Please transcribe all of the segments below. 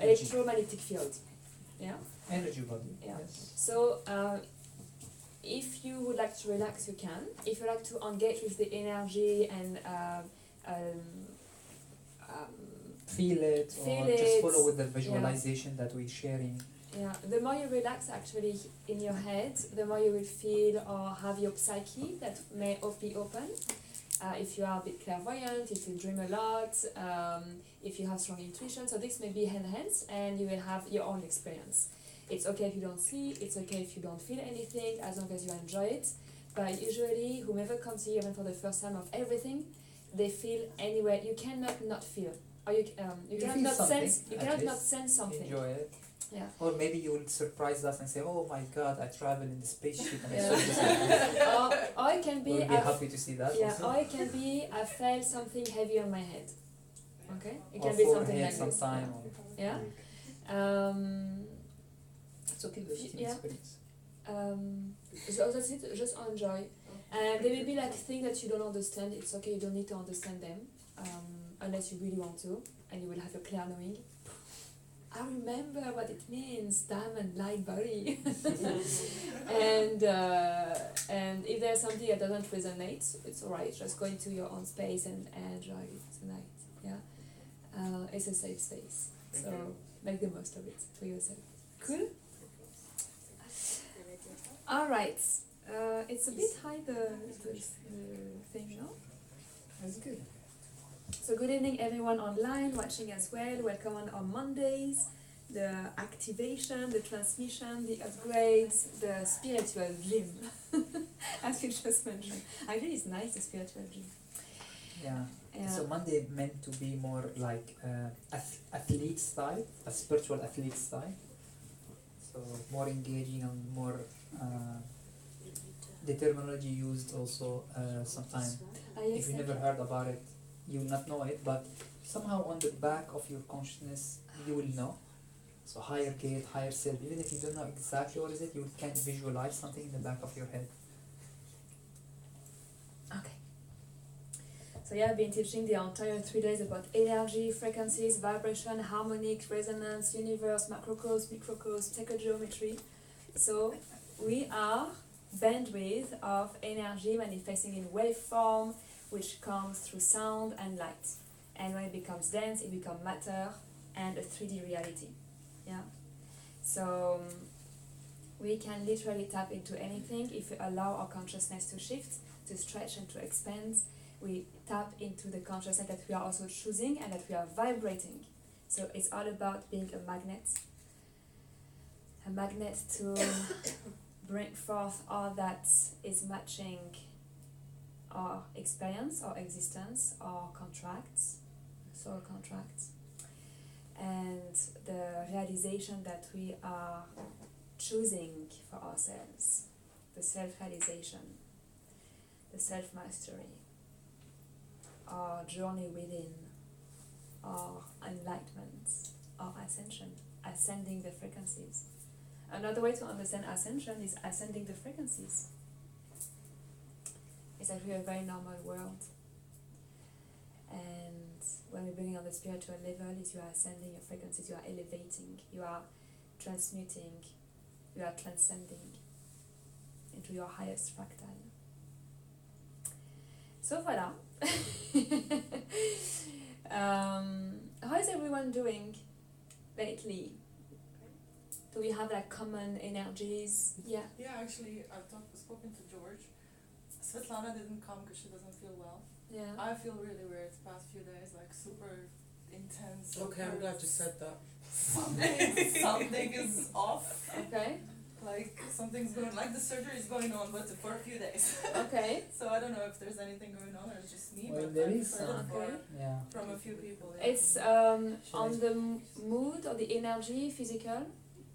electromagnetic field. Yeah. Energy body. Yeah. Yes. So if you would like to relax, you can. If you like to engage with the energy and Feel it, Feel or just it, follow with the visualization that we're sharing. yeah, the more you relax actually in your head, the more you will feel or have your psyche that may be open. If you are a bit clairvoyant, if you dream a lot, if you have strong intuition, so this may be enhanced and you will have your own experience. It's okay if you don't see, it's okay if you don't feel anything, as long as you enjoy it. But usually, whomever comes here even for the first time of everything, they feel anyway. You cannot not feel, or you cannot feel not something, sense. You at cannot not least. sense something. Enjoy it. Yeah. Or maybe you will surprise us and say, "Oh my God, I travel in the spaceship and I Yeah. saw this." or it can be. We'll be happy to see that. Yeah. Also. Or it can be I felt something heavy on my head. Okay. It Or can be something forehead like this. sometime. Yeah. It's okay, legitimate Yeah. experience. So that's it. Just enjoy. And there may be like things that you don't understand. It's okay. You don't need to understand them, unless you really want to, and you will have a clear knowing. I remember what it means, diamond light body. and if there's something that doesn't resonate, it's alright. Just go into your own space and enjoy it tonight. Yeah, it's a safe space, so make the most of it for yourself. Cool. All right. It's a bit high the thing, no? That's good. So good evening everyone online watching as well. Welcome on Mondays. The activation, the transmission, the upgrades, the spiritual gym. As you just mentioned. Actually it's nice, the spiritual gym. Yeah. Yeah. So Monday meant to be more like athlete style, a spiritual athlete style. So more engaging and more the terminology used also sometimes. Yes, If you never heard about it, you will not know it, but somehow on the back of your consciousness you will know. So higher gate, higher self, even if you don't know exactly what is it, you can visualize something in the back of your head. Okay. So yeah, I've been teaching the entire 3 days about energy, frequencies, vibration, harmonics, resonance, universe, macrocosm, microcosm, psychogeometry. So we are bandwidth of energy manifesting in waveform, which comes through sound and light. And when it becomes dense, it becomes matter and a 3D reality. Yeah. So we can literally tap into anything if we allow our consciousness to shift, to stretch and to expand. We tap into the consciousness that we are also choosing and that we are vibrating. So it's all about being a magnet to bring forth all that is matching our experience, our existence, our contracts, soul contracts, and the realization that we are choosing for ourselves, the self-realization, the self-mastery, our journey within, our enlightenment, our ascension, ascending the frequencies. Another way to understand ascension is ascending the frequencies. It's actually a very normal world. And when we're being on the spiritual level, is you are ascending your frequencies, you are elevating, you are transmuting, you are transcending into your highest fractal. So voila. How is everyone doing lately? Do we have like common energies? Yeah. Yeah, actually, I've spoken to George. Svetlana didn't come because she doesn't feel well. Yeah. I feel really weird the past few days, like super intense. Okay, I'm glad you said that. Something is off. Okay. Like something's going, like the surgery is going on, but for a few days. Okay. So I don't know if there's anything going on or it's just me. Well, but there I've is heard it Okay. Yeah. from a few people. Yeah. It's on the mood or the energy, physical,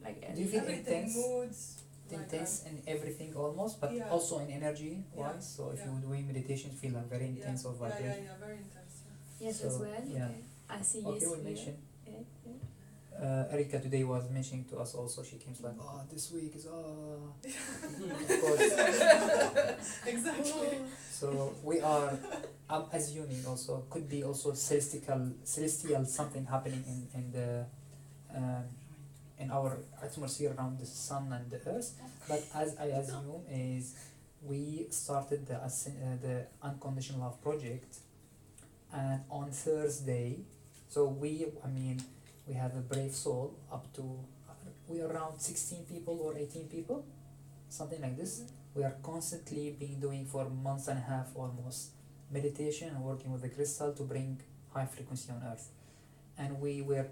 like Do you feel everything, intense? moods. Intense in everything almost, but Yeah. also in energy wise. Yeah. So if Yeah. you're doing meditation, you feel like very intense of vibration. Yeah, very intense. Yeah. yes So, as well. yeah. Okay. I see. Okay, yes. we'll here. mention. Yeah. Yeah. Erika today was mentioning to us also, she came like, oh, this week is, of course. Exactly. So we are, I'm assuming also, could be also celestial something happening in the atmosphere around the sun and the earth. But as I assume is we started the unconditional love project, and on Thursday, so we have a brave soul up to we are around 16 people or 18 people, something like this. We are constantly been doing for months and a half almost meditation and working with the crystal to bring high frequency on earth, and we were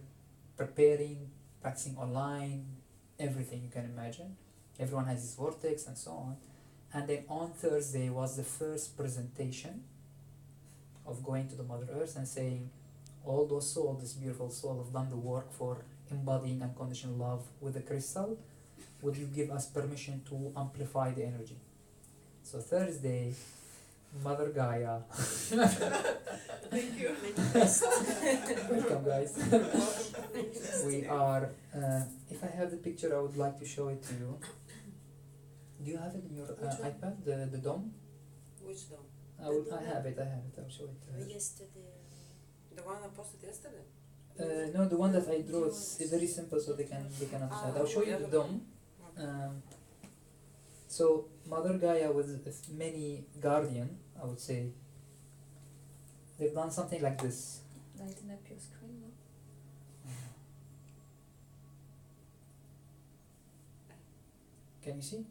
preparing, practicing online, everything you can imagine. Everyone has his vortex and so on. And then on Thursday was the first presentation of going to the Mother Earth and saying, all those souls, this beautiful soul, have done the work for embodying unconditional love with the crystal. Would you give us permission to amplify the energy? So Thursday, Mother Gaia. Thank you. Welcome, guys. We are. If I have the picture, I would like to show it to you. Do you have it in your Which one? iPad? The dome. Which dome? I have it. I'll show it. Yesterday. The one I posted yesterday? No, the one that I drew. It's very simple, so they can understand. I'll show you the dome. So Mother Gaia with many guardian, I would say. They've done something like this. Lighten up your screen, no? Can you see?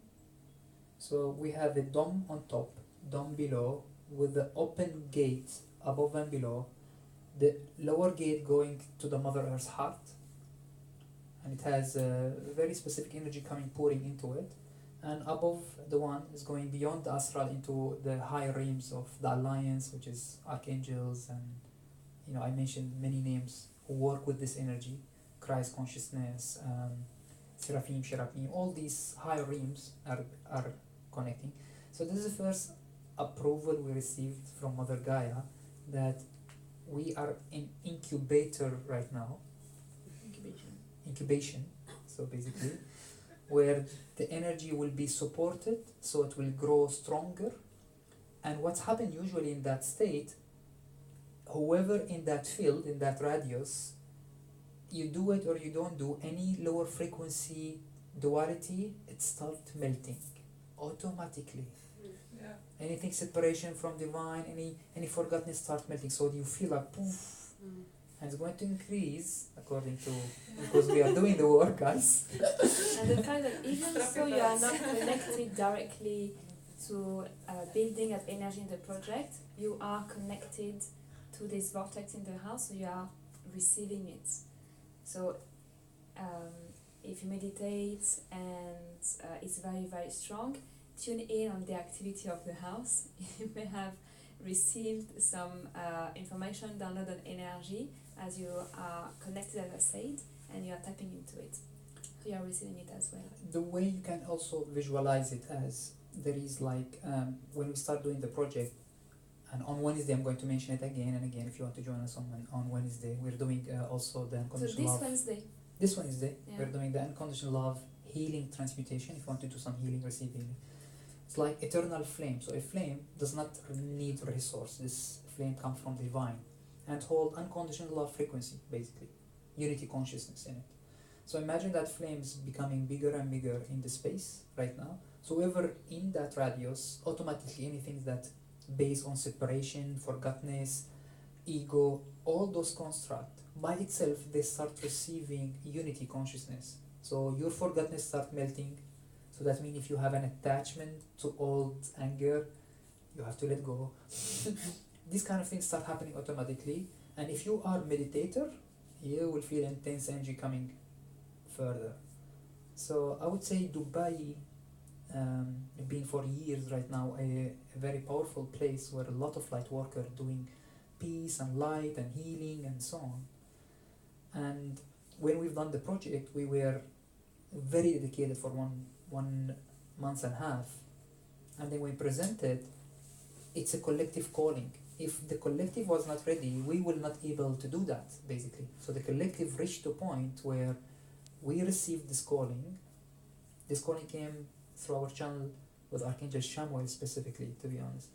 So we have a dome on top, dome below, with the open gate above and below, the lower gate going to the Mother Earth's heart, and it has a very specific energy pouring into it, and above the one is going beyond the astral into the higher realms of the alliance, which is archangels, and I mentioned many names who work with this energy, Christ consciousness, Seraphim, Cherubim, all these higher realms are connecting. So this is the first approval we received from Mother Gaia that we are in incubator right now. Incubation. So basically, where the energy will be supported, so it will grow stronger. And what's happened usually in that state, whoever in that field, in that radius, you do it or you don't do, any lower frequency duality, it starts melting automatically. Yeah. Anything separation from divine, any forgotten start melting. So you feel like poof, and it's going to increase according to, because we are doing the work, guys. And the fact that even so you are not connected directly to building up energy in the project, you are connected to this vortex in the house, so you are receiving it. So if you meditate and it's very, very strong, tune in on the activity of the house. You may have received some information, downloaded energy as you are connected, as I said, and you are tapping into it. So you are receiving it as well. The way you can also visualize it as there is like when we start doing the project, and on Wednesday I'm going to mention it again and again if you want to join us on Wednesday. We're doing also the So unconditional this love. Wednesday, This Wednesday Yeah. we're doing the unconditional love healing transmutation. If you want to do some healing, receive healing. It's like eternal flame. So a flame does not need resource. This flame comes from divine and hold unconditional love frequency, basically. Unity consciousness in it. So imagine that flame is becoming bigger and bigger in the space right now. So whoever in that radius, automatically anything that based on separation, forgottenness, ego, all those constructs, by itself they start receiving unity consciousness. So your forgottenness start melting. So that means if you have an attachment to old anger, you have to let go. These kind of things start happening automatically. And if you are meditator, you will feel intense energy coming further. So I would say Dubai, been for years right now, a very powerful place where a lot of light workers doing peace and light and healing and so on. And when we've done the project, we were very dedicated for one month and a half. And then we presented, it's a collective calling. If the collective was not ready, we will not able to do that, basically. So the collective reached a point where we received this calling. This calling came through our channel with Archangel Shamuel specifically, to be honest.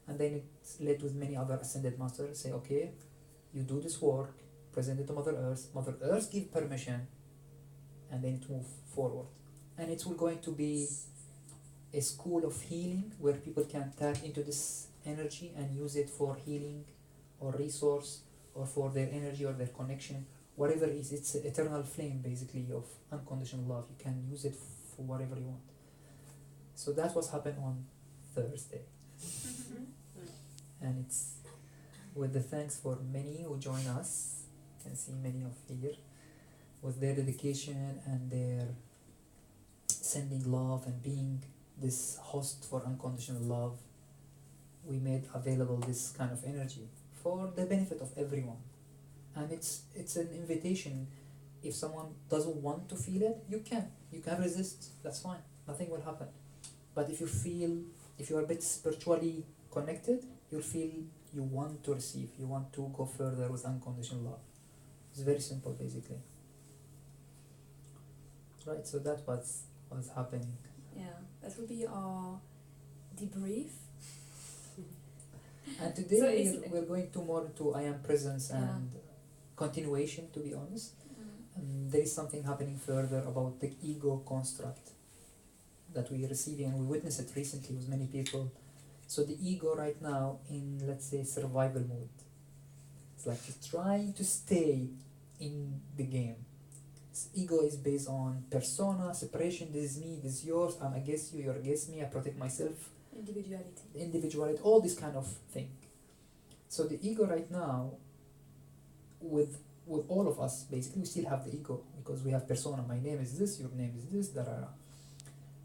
And then it led with many other ascended masters, say, okay, you do this work, present it to Mother Earth. Mother Earth give permission, and then it move forward. And it will going to be a school of healing where people can tap into this energy and use it for healing or resource or for their energy or their connection, whatever it is. It's an eternal flame basically of unconditional love. You can use it for whatever you want. So that's what's happened on Thursday. And it's with the thanks for many who join us. You can see many of here with their dedication and their sending love and being this host for unconditional love. We made available this kind of energy for the benefit of everyone. And it's an invitation. If someone doesn't want to feel it, you can resist, that's fine, nothing will happen. But if you are a bit spiritually connected, you'll feel you want to receive, you want to go further with unconditional love. It's very simple basically. Right, so that's what's happening. Yeah, that will be our debrief. And today So we're going to more into I am presence Yeah. and continuation, to be honest. There is something happening further about the ego construct that we are receiving, and we witnessed it recently with many people. So the ego right now in, let's say, survival mode. It's like it's trying to stay in the game. Ego is based on persona, separation, this is me, this is yours, I'm against you, you're against me, I protect myself, individuality, all this kind of thing. So the ego right now, with all of us, basically, we still have the ego because we have persona. My name is this, your name is this, da.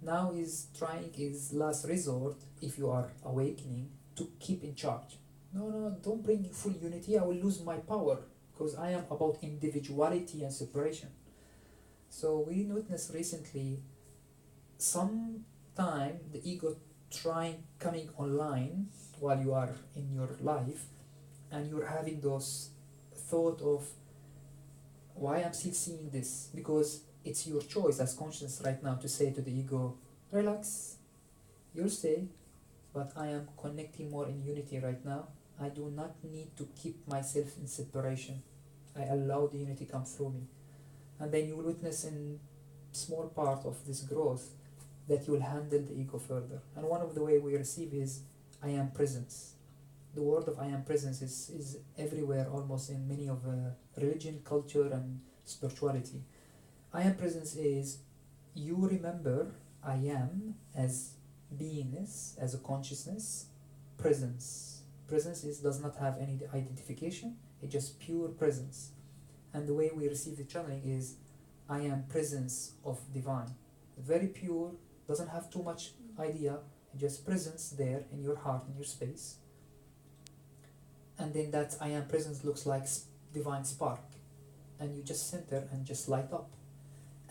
Now is trying is last resort, if you are awakening, to keep in charge. No, don't bring full unity, I will lose my power because I am about individuality and separation. So we witnessed recently some time the ego coming online while you are in your life, and you're having those thought of why I'm still seeing this, because it's your choice as conscious right now to say to the ego, relax, you'll stay, but I am connecting more in unity right now. I do not need to keep myself in separation. I allow the unity come through me. And then you will witness in small part of this growth that you will handle the ego further. And one of the way we receive is I am presence. The word of I am presence is everywhere, almost in many of religion, culture, and spirituality. I am presence is you remember I am as beingness, as a consciousness, presence. Presence does not have any identification, it's just pure presence. And the way we receive the channeling is I am presence of divine. Very pure, doesn't have too much idea, just presence there in your heart, in your space. And then that I am presence looks like divine spark. And you just center and just light up.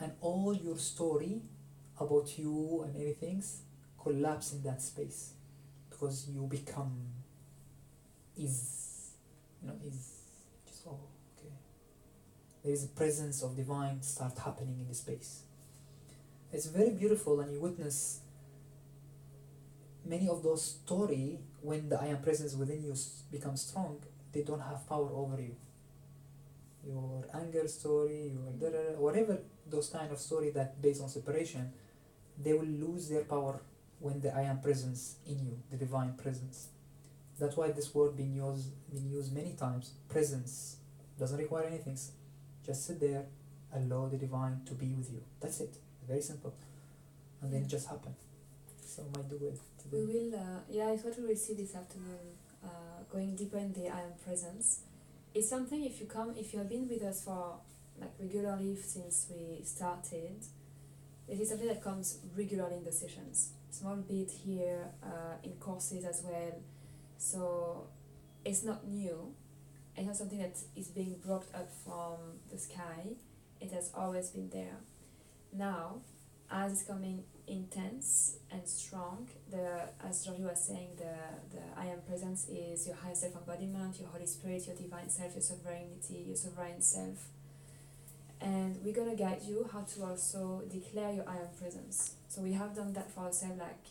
And all your story about you and everything collapse in that space. Because you become is just okay. There is a presence of divine start happening in the space. It's very beautiful, and you witness many of those story when the I am presence within you becomes strong. They don't have power over you. Your anger story, your whatever those kind of story that based on separation, they will lose their power when the I am presence in you, the divine presence. That's why this word been used many times. Presence doesn't require anything. Just sit there, allow the divine to be with you. That's it. Very simple. And then it just happen. So I might do it today. We will, it's what we will see this afternoon, going deeper in the I am presence. It's something if you have been with us for like regularly since we started, it is something that comes regularly in the sessions. Small bit here, in courses as well. So it's not new. It's not something that is being brought up from the sky. It has always been there. Now, as it's coming intense and strong, as Georgie was saying, the I am presence is your higher self embodiment, your Holy Spirit, your divine self, your sovereignty, your sovereign self. And we're gonna guide you how to also declare your I am presence. So we have done that for ourselves, like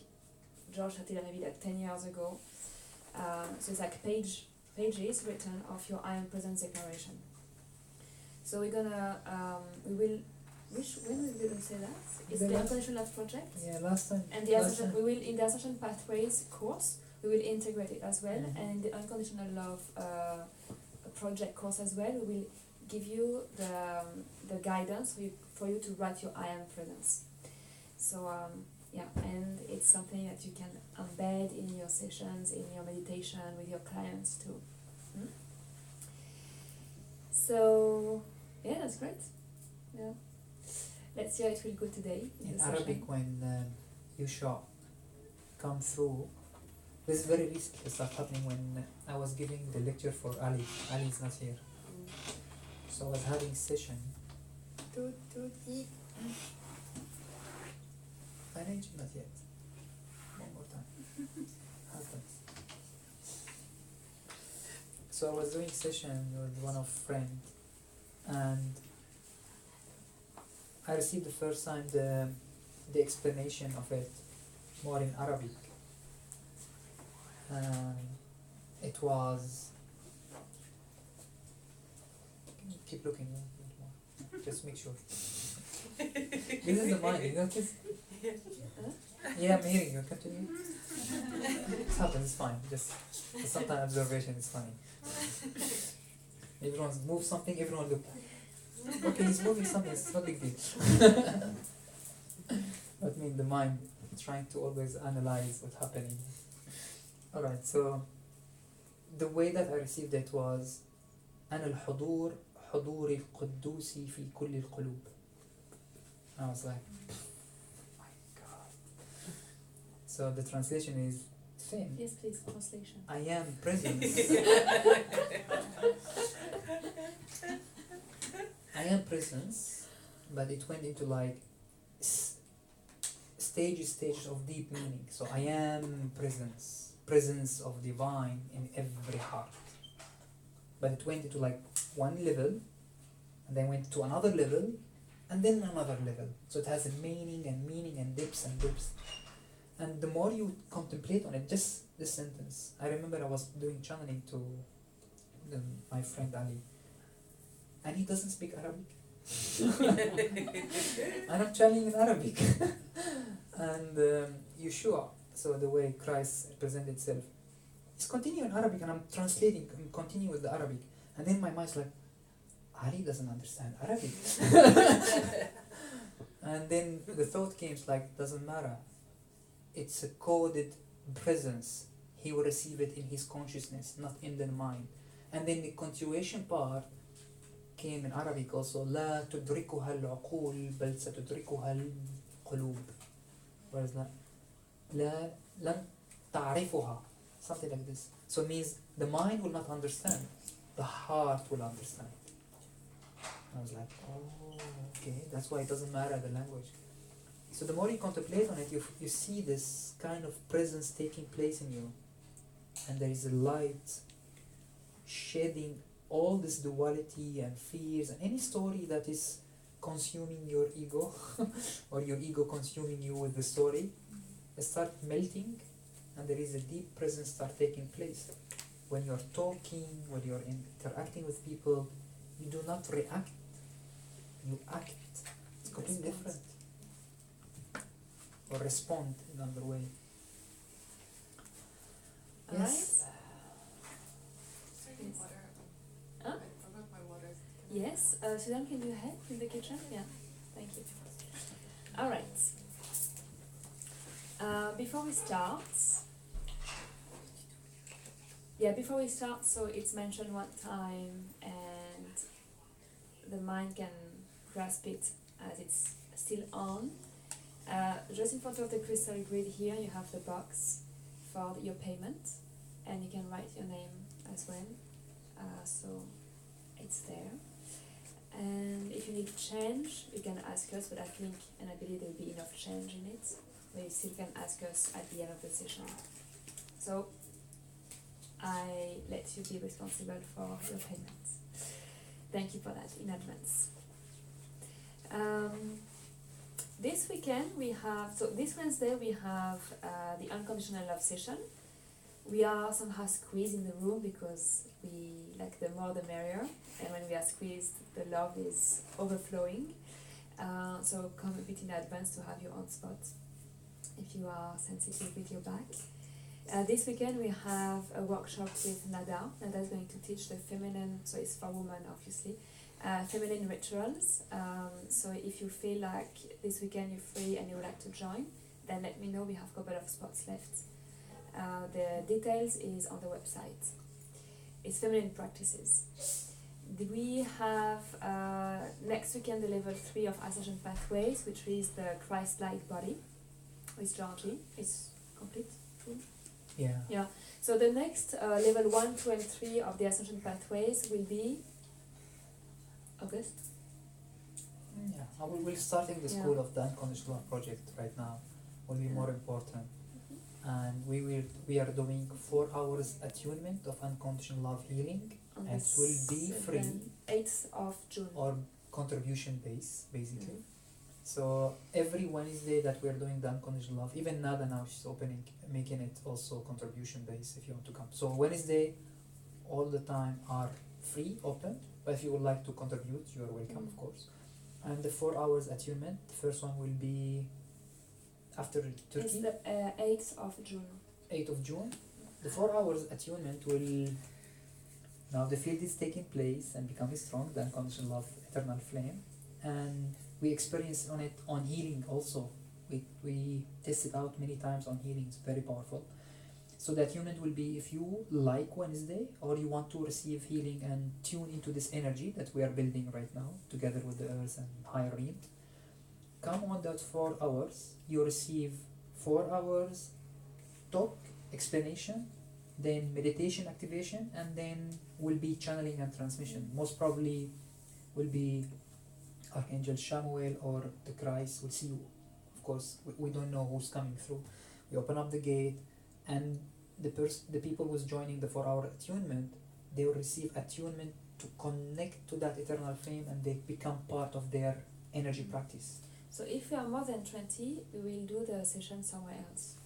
George started maybe like 10 years ago. So it's like pages written of your I am presence declaration. So we're gonna we will when we didn't say that? It's The the last- Unconditional Love Project. Yeah, last time. And the last ascension, time. we will in the Ascension Pathways course, we will integrate it as well, Mhm. and in the Unconditional Love project course as well, we will give you the guidance for you to write your I am presence. So yeah, and it's something that you can embed in your sessions, in your meditation with your clients too. Hmm? So yeah, that's great. Yeah. Let's see how it will go today in In the Arabic, session. when you shall come through, this is very recently started happening when I was giving the lecture for Ali. Ali is not here. So I was having session. Toot, toot, eep. Manage? Not yet. One more time. Happens. So I was doing session with one of friend, and I received the first time the explanation of it more in Arabic. It was. Keep looking. Just make sure. This is the mind. You notice? Yeah, I'm hearing you. Continue. It happens. It's fine. Just sometimes observation is funny. Everyone moves something. Everyone look. Okay, he's moving something. It's not a big deal. But I mean, the mind trying to always analyze what's happening. Alright, so the way that I received it was أنا الحضور حضور القدوس في كل القلوب. I was like, oh my God. So the translation is same. Yes, please, translation. I am presence. I am presence, but it went into like stages of deep meaning. So I am presence of divine in every heart. But it went into like one level, and then went to another level, and then another level. So it has a meaning and depths and depths. And the more you contemplate on it, just this sentence. I remember I was doing channeling to my friend Ali, and he doesn't speak Arabic. And I'm channeling in Arabic. And Yeshua, so the way Christ presents itself, it's continuing in Arabic, and I'm translating and continuing with the Arabic. And then my mind's like, Ali doesn't understand Arabic. And then the thought came like, doesn't matter. It's a coded presence. He will receive it in his consciousness, not in the mind. And then the continuation part came in Arabic also. لا تدركها العقول بل ستدركها القلوب. What is that? لا لن تعرفها. Something like this. So it means the mind will not understand. The heart will understand. I was like, oh, okay. That's why it doesn't matter the language. So the more you contemplate on it, you see this kind of presence taking place in you. And there is a light shedding all this duality and fears and any story that is consuming your ego or your ego consuming you with the story. It start melting, and there is a deep presence start taking place. When you're talking, when you're interacting with people, you do not react, you act. It's completely different. Or respond in another way. Yes. Serving Yes. water. Huh? I forgot my water. Yes, Sudan, can you help in the kitchen? Yeah, thank you. All right. Before we start, so it's mentioned one time, and the mind can grasp it as it's still on. Just in front of the crystal grid here, you have the box for your payment, and you can write your name as well. So it's there. And if you need change, you can ask us, but I think and I believe there will be enough change in it. But you still can ask us at the end of the session. So I let you be responsible for your payments. Thank you for that in advance. This weekend this Wednesday we have the Unconditional Love session. We are somehow squeezed in the room because we like the more the merrier, and when we are squeezed, the love is overflowing. So come a bit in advance to have your own spot if you are sensitive with your back. This weekend we have a workshop with Nada. Nada is going to teach the feminine, so it's for women obviously, feminine rituals. So if you feel like this weekend you're free and you would like to join, then let me know, we have a couple of spots left. The details is on the website. It's feminine practices. We have next weekend the level 3 of Ascension Pathways, which is the Christ-like body with Georgie. It's complete. True? Yeah. So the next level 1, 2 and 3 of the Ascension Pathways will be August. Yeah. We're starting the School of the Unconditional Love project right now. Will be more important. And we are doing 4 hours attunement of unconditional love healing, On and it will be free 8th of June. or contribution based basically. So every Wednesday that we are doing the unconditional love, even Nada now she's making it also contribution based if you want to come. So Wednesday all the time are free, open, but if you would like to contribute, you are welcome of course. And the 4 hours attunement, the first one will be after Turkey. It's the 8th of June. 8th of June. The 4 hours attunement will, now the field is taking place and becoming strong, the unconditional love, eternal flame, and we experience on it on healing also. We test it out many times on healing, it's very powerful. So the attunement will be if you like Wednesday or you want to receive healing and tune into this energy that we are building right now together with the earth and higher realm. Come on that 4 hours, you receive 4 hours talk, explanation, then meditation activation, and then will be channeling and transmission. Most probably will be Archangel Shamuel or the Christ. We'll see, of course, we don't know who's coming through. We open up the gate, and the people who's joining the 4 hour attunement, they will receive attunement to connect to that eternal flame, and they become part of their energy practice. So if we are more than 20, we will do the session somewhere else.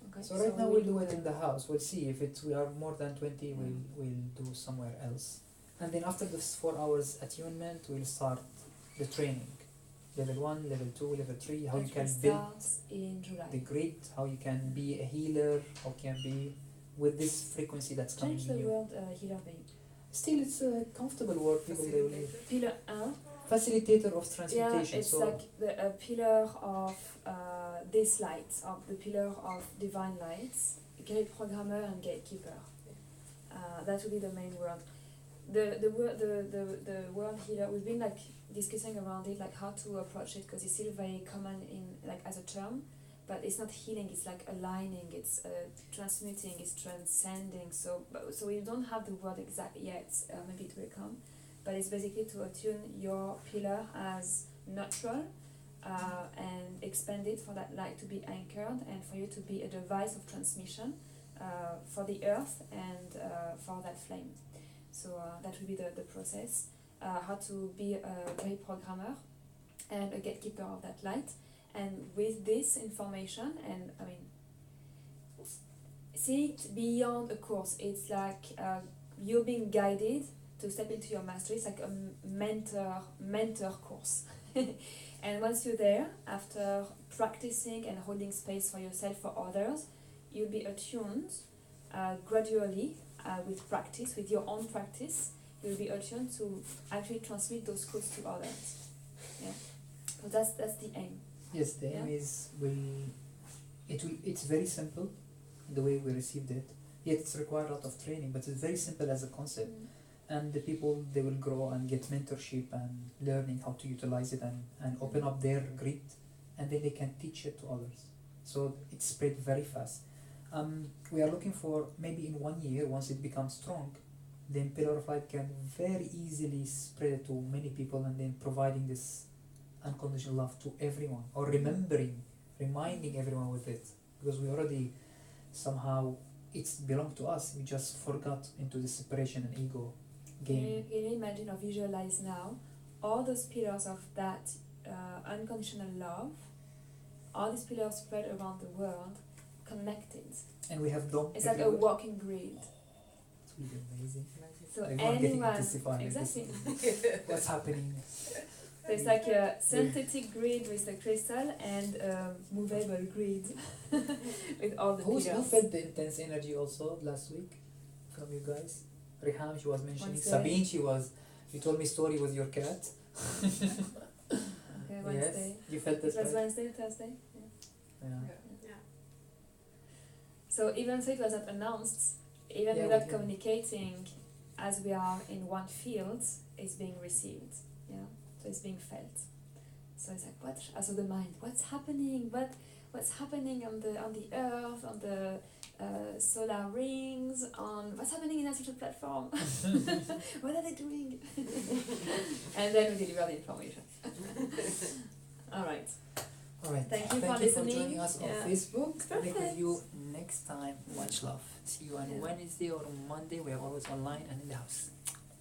Okay. So right now we'll do it in the house. We'll see if we are more than 20. We'll do somewhere else. And then after this 4 hours attunement, we'll start the training. Level 1, level 2, level 3. How you can build in July. the grid. How you can be a healer. How you can be with this frequency that's coming Change in the you. word healer being. Still, it's a comfortable word. People they will use. Pillar 1. Facilitator of transmutation. Yeah, it's so like the pillar of this light, of the pillar of divine lights, gate programmer and gatekeeper. That would be the main word. The word healer, we've been like discussing around it, like how to approach it, because it's still very common in like as a term, but it's not healing. It's like aligning. It's transmuting. It's transcending. So we don't have the word exact yet. Maybe it will come. But it's basically to attune your pillar as neutral and expand it for that light to be anchored and for you to be a device of transmission for the earth and for that flame. So that will be the process. How to be a great programmer and a gatekeeper of that light. And with this information, and I mean, see it beyond a course. It's like you're being guided to step into your mastery. It's like a mentor course. And once you're there, after practicing and holding space for yourself, for others, you'll be attuned gradually with practice, with your own practice. You'll be attuned to actually transmit those codes to others. Yeah. So that's the aim. yes, the aim is it's very simple the way we received it. Yet it's required a lot of training, but it's very simple as a concept. And the people, they will grow and get mentorship and learning how to utilize it and open up their grid, and then they can teach it to others. So it's spread very fast. We are looking for maybe in 1 year, once it becomes strong, then Pillar of Light can very easily spread it to many people, and then providing this unconditional love to everyone, or reminding everyone with it, because we already somehow it's belonged to us. We just forgot into the separation and ego game. Can you imagine or visualize now all those pillars of that unconditional love, all these pillars spread around the world, connected. And we have done It's like a walking grid. It will be amazing. So Everyone getting to anyone, testify exactly. what's happening. So it's like a synthetic grid with the crystal and a movable grid with all the Who pillars. felt the intense energy also last week from you guys? Riham, she was mentioning. Wednesday. Sabine, you told me story with your cat. Okay, Wednesday. Yes, you felt It this, was right? Wednesday, Thursday. Yeah. Yeah. Yeah. So even though it was not announced, even Yeah, without we- communicating, as we are in one field, it's being received. Yeah, so it's being felt. So it's like what? Also the mind. What's happening? What's happening on the earth, on the solar rings, on what's happening in our social platform? What are they doing? And then we deliver the information. All right. All right. Thank you for for listening. joining us on Yeah. Facebook. Connect with Perfect. you next time. Much love. See you on Yeah. Wednesday or Monday. We are always online and in the house.